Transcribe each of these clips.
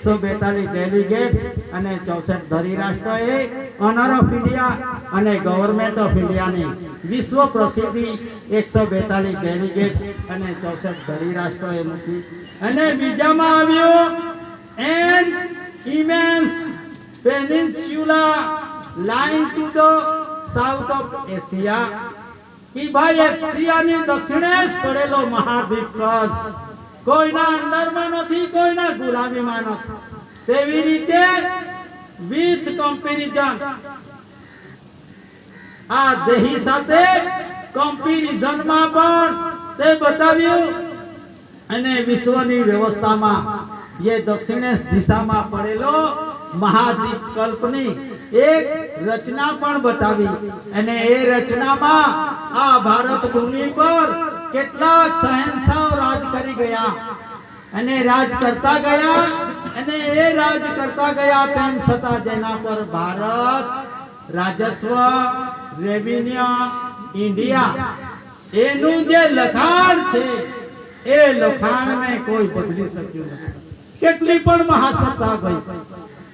142 delegates અને 64 ધરી રાષ્ટ્રોએ honour of India અને ગવર્નમેન્ટ ઓફ ઇન્ડિયાની વિશ્વ પ્રસિદ્ધિ 142 ડેલિગેટ્સ અને 64 ધરી રાષ્ટ્રોએ મૂકી. અને બીજામાં આવ્યું an immense peninsula lying to the south of Asia. ઈ ભાઈ એશિયાની દક્ષિણે જ પડેલો મહાદ્વીપ કદ, કોઈના અંડરમાં નથી, કોઈના ગુલામીમાં નથી. તેવી રીતે વિથ કમ્પેરિઝન આ દેહી સાથે કમ્પેરિઝનમાં પણ તે બતાવ્યું. અને વિશ્વની વ્યવસ્થામાં ये દક્ષિણેશ દિશામાં પડેલો મહાદ્વીપ કલ્પની એક રચના પણ બતાવી. અને એ રચનામાં આ ભારત ભૂમિ પર કેટલાક શહેનશાહ રાજ કરી ગયા અને રાજ કરતા ગયા અને એ રાજ કરતા ગયા. તેમ છતાં જેના પર ભારત રાજસ્વ રેવન્યુ ઇન્ડિયા એનું જે લખાણ છે એ લખાણને કોઈ બદલી શક્યું નથી. કેટલી પણ મહાસત્તા ગઈ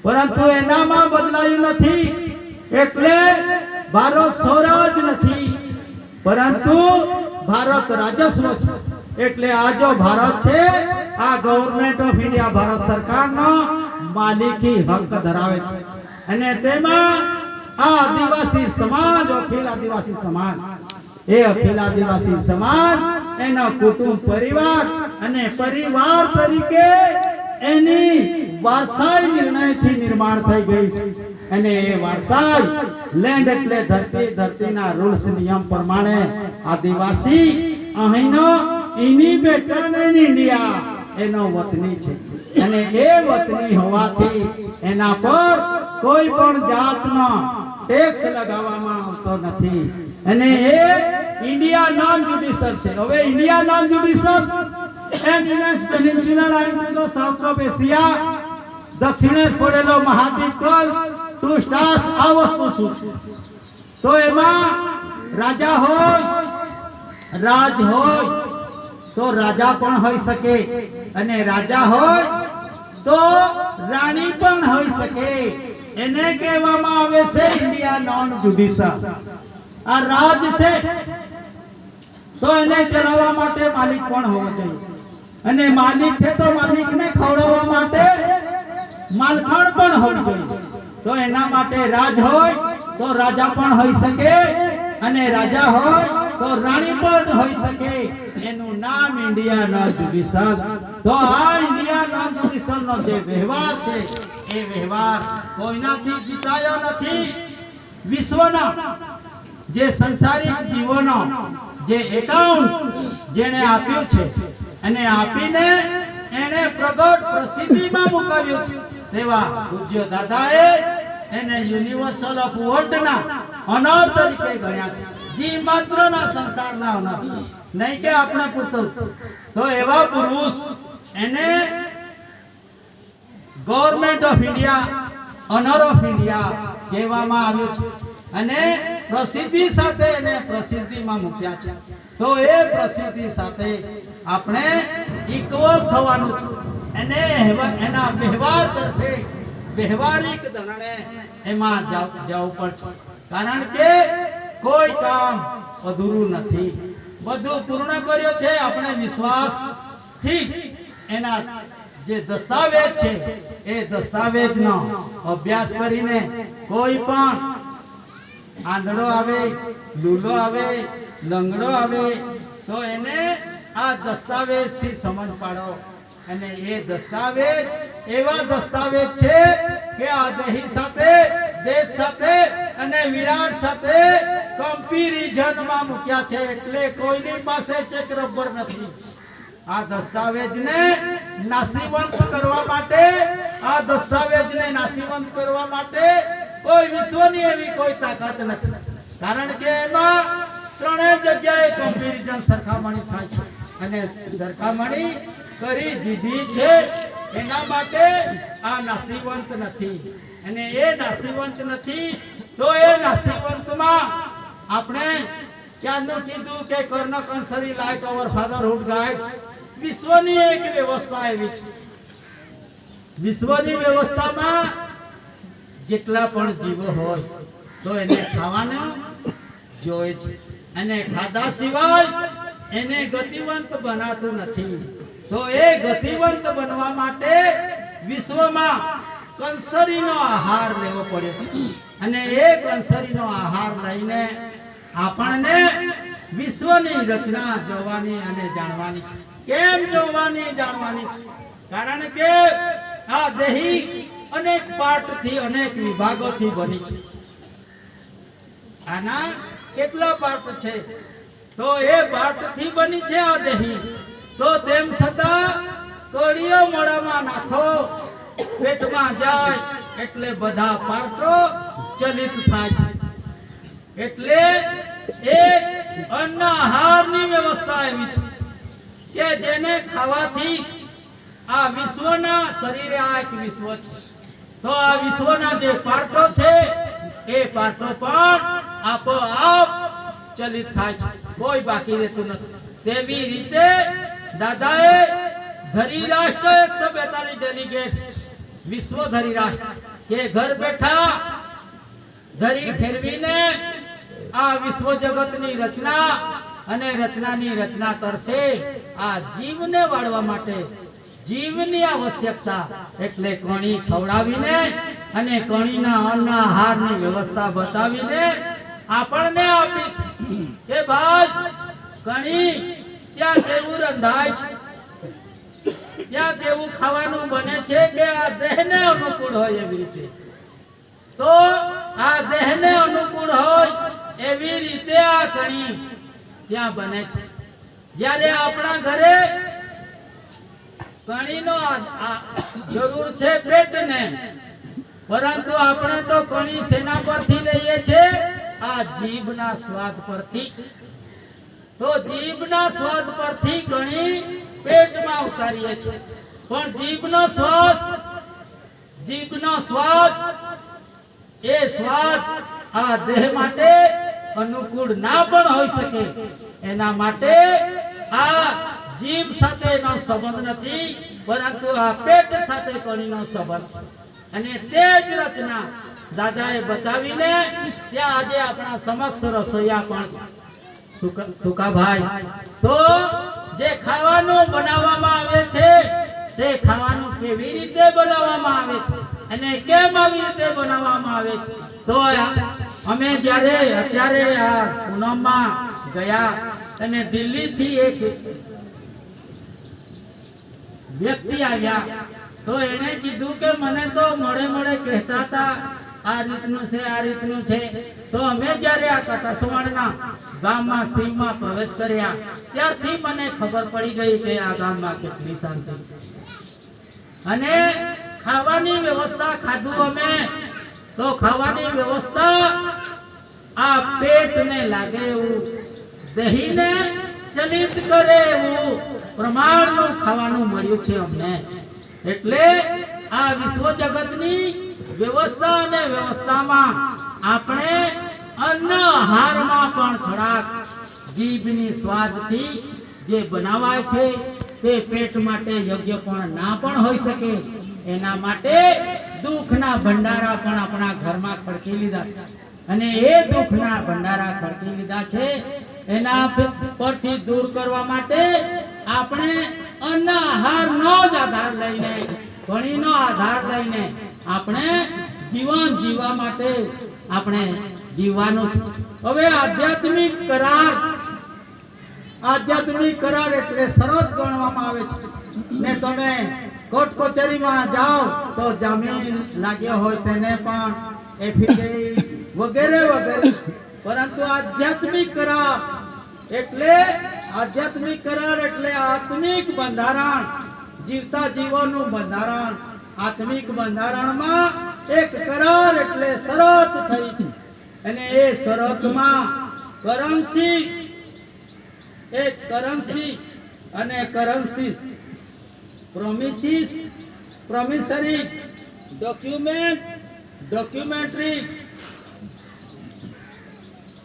પરંતુ એનામાં બદલાયું નથી. એટલે ભારત સ્વરાજ નથી પરંતુ ભારત રાજસ્વ છે. એટલે આ જો ભારત છે આ ગવર્નમેન્ટ ઓફ ઇન્ડિયા ભારત સરકારનો માલિકી હક ધરાવે છે. અને તેમાં આ આદિવાસી સમાજ અખિલ આદિવાસી સમાજ એ અખિલ આદિવાસી સમાજ એનો કુટુંબ પરિવાર અને પરિવાર તરીકે એની વારસાઈ નિર્ણયથી નિર્માણ થઈ ગઈ છે. અને એ વારસાઈ લેન્ડ એટલે ધરતી, ધરતીના રૂલ્સ નિયમ પ્રમાણે આદિવાસી અહીંનો ઇમિગ્રેશન ઇન ઇન્ડિયા એનો વતની છે. અને એ વતની હોવાથી એના પર કોઈ પણ જાતનો ટેક્સ લગાવવામાં આવતો નથી. અને એ ઇન્ડિયા નોન જ્યુડિશિયલ છે. હવે India non judicial and immense peninsula lying to the south of Asia, દક્ષિણે પડેલો મહાદ્વીપ કલ્પ, 2 સ્ટાર્સ. આ વસ્તુ શું છે? તો એમાં રાજા હોય, રાજ હોય તો રાજા પણ હોઈ શકે અને રાજા હોય તો રાણી પણ હોઈ શકે. એને કહેવામાં આવે છે ઇન્ડિયા નોન જ્યુડિશિયલ. આ રાજ છે તો એને ચલાવવા માટે માલિક પણ હોવો જોઈએ. અને માલિક છે તો માલિકને ખવડાવવા માટે માલખાણ પણ હોવું જોઈએ. તો એના માટે રાજ હોય તો રાજા પણ હોઈ શકે અને રાજા હોય તો રાણી પણ હોઈ શકે. એનું નામ ઇન્ડિયા નોન જ્યુડિશિયલ. તો આ ઇન્ડિયા નોન જ્યુડિશિયલ નો જે વ્યવહાર છે એ વ્યવહાર કોઈનાથી જીતાયો નથી. વિશ્વના જે સંસારિક જીવોનો જે એકાઉન્ટ જેને આપ્યું છે અને આપીને એને પ્રગટ પ્રસિદ્ધિમાં મુકાવ્યું છે તેવા પૂજ્ય દાદાએ એને યુનિવર્સલ ઓફ વર્લ્ડના ઓનર તરીકે ગણ્યા છે. જી માત્રના સંસારના ઓનર, નહીં કે આપણે પૂરતું. તો એવા પુરુષ એને government of India honour of India કહેવામાં આવ્યું છે. અને પ્રસિદ્ધિ સાથે એને પ્રસિદ્ધિમાં મૂક્યા છે. તો એ પ્રસિદ્ધિ સાથે આપણે ઇક્વલ થવાનું છે. એને એના વ્યવહાર તરફે વ્યવહારિક ધોરણે એમાં જવું પડશે. કારણ કે કોઈ કામ અધૂરું નથી, બધું પૂર્ણ કર્યો છે. આપણે વિશ્વાસથી એના જે દસ્તાવેજ છે એ દસ્તાવેજનો અભ્યાસ કરીને કોઈ પણ આંધળો આવે, લૂલો આવે, લંગડો આવે તો એને આ દસ્તાવેજથી સમજ પાડો. અને એ દસ્તાવેજ એવા દસ્તાવેજ છે કે આ દેહી સાથે, દેશ સાથે અને વિરાટ સાથે કમ્પેરિઝનમાં મૂક્યા છે. એટલે કોઈની પાસે ચેક રબર નથી. આ દસ્તાવેજને નાસીવંત કરવા માટે, આ દસ્તાવેજને નાસીવંત કરવા માટે કોઈ વિશ્વની એવી કોઈ તાકાત નથી. કારણ કે એમાં ત્રણેય જગ્યાએ કમ્પેરિઝન સરખામણી થાય છે અને સરખામણી કરી દીધી છે. એના માટે આ નાસીવંત નથી. અને એ નાસીવંત નથી તો એ નાસીવંતમાં આપણે ક્યાંનું કીધું કે કર્ણ કંસરી લાઇટ ઓવર ફાધરહુડ ગાઈડ્સ. વિશ્વની એક વ્યવસ્થા એવી છે વિશ્વની વ્યવસ્થામાં જેટલા પણ જીવો હોય તો એને ખાવાનું જોઈએ છે, અને ખાધા સિવાય એને ગતિવંત બનાતું નથી. તો એ ગતિવંત બનવા માટે વિશ્વમાં કંસરીનો આહાર લેવો પડ્યો, અને એ કંસરીનો આહાર લઈને આપણને વિશ્વની રચના જોવાની અને જાણવાની છે. કેમ જોવાની જાણવાની છે? કારણ કે આ દેહી અનેક પાર્ટથી અનેક વિભાગોથી બની છે. આના કેટલા પાર્ટ છે? તો એ પાર્ટથી બની છે આ દેહી. તો તેમ છતાં કોળીઓ મોઢામાં નાખો, પેટમાં જાય એટલે બધા પાર્ટો ચલિત થાય છે. એટલે એક અન્ન આહારની વ્યવસ્થા એવી છે કે જેને ખાવાથી આ વિશ્વના શરીરે આ એક વિશ્વ છે, તો આ વિશ્વના જે પાર્ટો છે એ પાર્ટો પણ આપોઆપ ચલિત થાય છે, કોઈ બાકી રહેતું નથી. તેવી રીતે દાદાએ ધરી રાષ્ટ્ર 142 ડેલિગેટ્સ, વિશ્વ ધરી રાષ્ટ્ર કે ઘર બેઠા ધરી ફેરવીને આ વિશ્વ જગતની રચના અને રચનાની રચના તરફે આ જીવને વાળવા માટે જીવની આવશ્યકતા એટલે કણી ખવડાવીને અને કણીના અન્ન આહારની વ્યવસ્થા બતાવીને આપણને આપી છે કે ભાઈ કણી ત્યાં કેવું રંધાય છે, ત્યાં કેવું ખાવાનું બને છે કે આ દેહને અનુકૂળ હોય એવી રીતે. તો આ દેહને અનુકૂળ હોય એવી રીતે આ કણી ત્યાં બને છે. જ્યારે આપણા ઘરે કણીનો જરૂર છે પેટને, પરંતુ આપણે તો કણી શેના પરથી લઈએ છીએ? આ જીભના સ્વાદ પરથી. તો જીભના સ્વાદ પરથી કણી પેટમાં ઉતારીએ છીએ. પણ જીભનો સ્વાદ એ સ્વાદ આ દેહ માટે અનુકૂળ ના પણ હોઈ શકે. એના માટે આ જીભ સાથેનો સંબંધ નથી, પરંતુ આ પેટ સાથે કણીનો સંબંધ છે. અને તે જ રચના દાદાએ બતાવીને ત્યાં આજે આપણા સમક્ષ રસોઈયા પણ છે, સુકાભાઈ. તો જે ખાવાનું બનાવવામાં આવે છે તે ખાવાનું કેવી રીતે બનાવવામાં આવે છે અને કેમ આવી રીતે બનાવવામાં આવે છે? તો અમે જ્યારે અત્યારે આ પૂનમમાં ગયા અને દિલ્હીથી એક વ્યક્તિ આવ્યા, તો એને કીધું કે મને તો મળે કહેતા હતા આ રીતનું છે, આ રીતનું છે. તો અમે જ્યારે આ કટાસવાડના ગામમાં સીમમાં પ્રવેશ કર્યા ત્યારથી મને ખબર પડી ગઈ કે આ ગામમાં કેટલી શાંતિ છે. અને ખાવાની વ્યવસ્થા ખાધું અમે, તો ખાવાની વ્યવસ્થા આ પેટને લાગે એવું, દહીંને ચલિત કરે એવું પ્રમાણનું ખાવાનું મળ્યું છે અમને. એટલે આ વિશ્વ જગતની વ્યવસ્થા અને વ્યવસ્થામાં આપણે અન્ન આહારમાં પણ થોડાક જીભની સ્વાદથી જે બનાવાય છે તે પેટ માટે યોગ્ય પણ ના પણ હોઈ શકે. એના માટે દુઃખના ભંડારા પણ આપણા ઘરમાં ખડકી લીધા છે, અને એ દુઃખના ભંડારા ખડકી લીધા છે એના પરથી દૂર કરવા માટે આપણે અન્ન આહારનો જ આધાર લઈને, કણીનો આધાર લઈને આપણે જીવન જીવવા માટે આપણે જીવવાનું છે. હવે આધ્યાત્મિક કરાર એટલે શરત ગણવામાં આવે છે. ને તમે કોર્ટ કચેરીમાં જાઓ તો જામીન લાગ્યો હોય તેને પણ એફિડેવિટ વગેરે વગેરે. પરંતુ આધ્યાત્મિક કરાર એટલે આત્મિક બંધારણ, જીવતા જીવોનું બંધારણ. આત્મિક બંધારણમાં એક કરાર એટલે શરત થઈ છે, અને એ શરતમાં કરન્સી અને કરન્સીસ, પ્રોમિસરી, ડોક્યુમેન્ટરી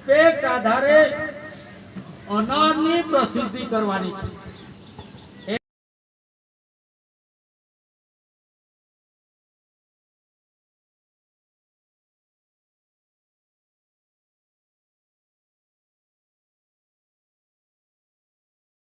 પેટ આધારે અનાજની પ્રસિદ્ધિ કરવાની છે.